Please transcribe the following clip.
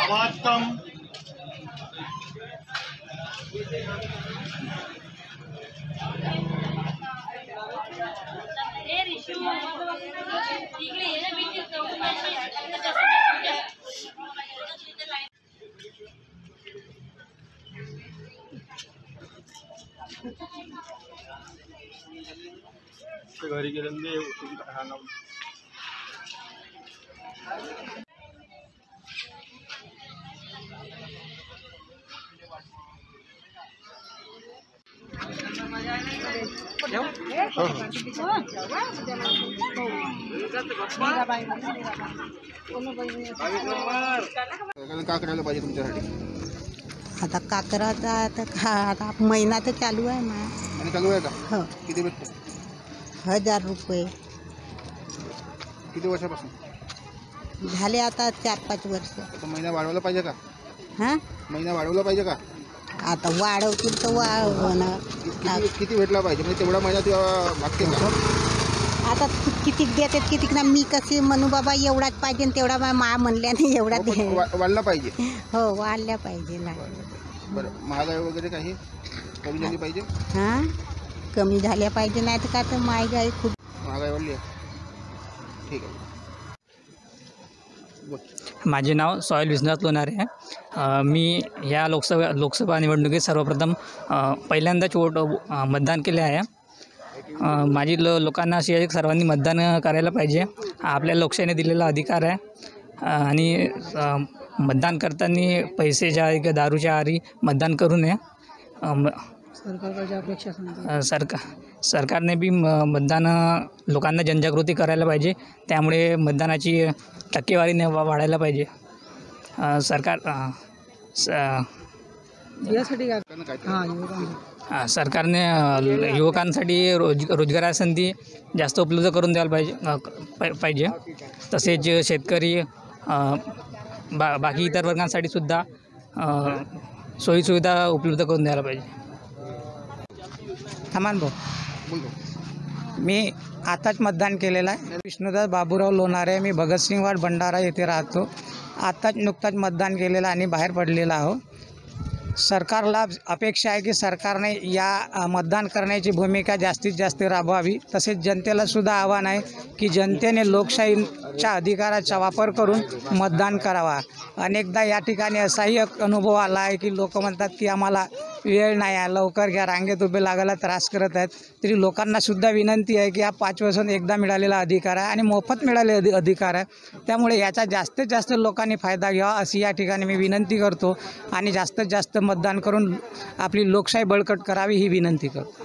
आवाज कम। घरी गेले काय करायला पाहिजे तुमच्यासाठी? आता का करायचं आता महिना तर चालू आहे ना. आणि चालू आहे का? हो. किती भेटतो? 1000 रुपये किती वर्षापासून झाले आता 4-5 वर्ष. आता महिना वाढवला पाहिजे का? हां महिना वाढवला पाहिजे का? आता वाढवतील तर वाढवणार. किती भेटला पाहिजे म्हणजे तेवढा महिना तेव्हा मागते का? आता किती देतात किती ना. मी कसे म्हणू बाबा एवढाच पाहिजे तेवढा मा म्हणल्याने एवढा वाढला पाहिजे. हो वाढल्या पाहिजे ना. बरं महागाई वगैरे काही कमी झाली पाहिजे. हां कमी झाल्या पाहिजे नाही तर का तर महागाई खूप महागाई वाढली आहे. ठीक आहे. माझे नाव सोहेल विश्वनाथ लोणारे आहे. मी या लोकसभा निवडणुकीत सर्वप्रथम पहिल्यांदाच मतदान केले आहे. माझी लोकांना अशी आहे की सर्वांनी मतदान करायला पाहिजे. आपल्या लोकशाहीने दिलेला अधिकार आहे. आणि मतदान करताना पैसे ज्या आहे किंवा दारूच्या आहारी मतदान करू नये. सरकारने बी मतदान लोकांना जनजागृती करायला पाहिजे. त्यामुळे मतदानाची टक्केवारी वाढायला पाहिजे. सरकारने युवकांसाठी रोजगार संधी जास्त उपलब्ध करून द्यायला पाहिजे. तसेच शेतकरी बाकी इतर वर्गांसाठी सुद्धा सोयीसुविधा उपलब्ध करून द्यायला पाहिजे. थमान भाऊ, मी आताच मतदान केलेलं आहे. विष्णुदास बाबूराव लोणारे. मी भगतसिंग वाड भंडारा येथे राहतो. आताच नुकताच मतदान केलेलं आणि बाहेर पडलेला आहो. सरकारला अपेक्षा आहे की सरकारने या मतदान करण्याची भूमिका जास्तीत जास्त राबवावी. तसेच जनतेला सुद्धा आव्हान आहे की जनतेने लोकशाहीच्या अधिकाराचा वापर करून मतदान करावा. अनेकदा या ठिकाणी असाही एक अनुभव आला आहे की लोक म्हणतात की आम्हाला वेळ नाही आहे, लवकर घ्या, रांगेत उभे लागायला त्रास करत आहेत. तरी लोकांनासुद्धा विनंती आहे की हा 5 वर्षांत एकदा मिळालेला अधिकार आहे आणि मोफत मिळालेला अधिकार आहे. त्यामुळे याचा जास्तीत जास्त लोकांनी फायदा घ्यावा अशी या ठिकाणी मी विनंती करतो आणि जास्तीत जास्त मतदान करून आपली लोकशाही बळकट करावी ही विनंती करतो.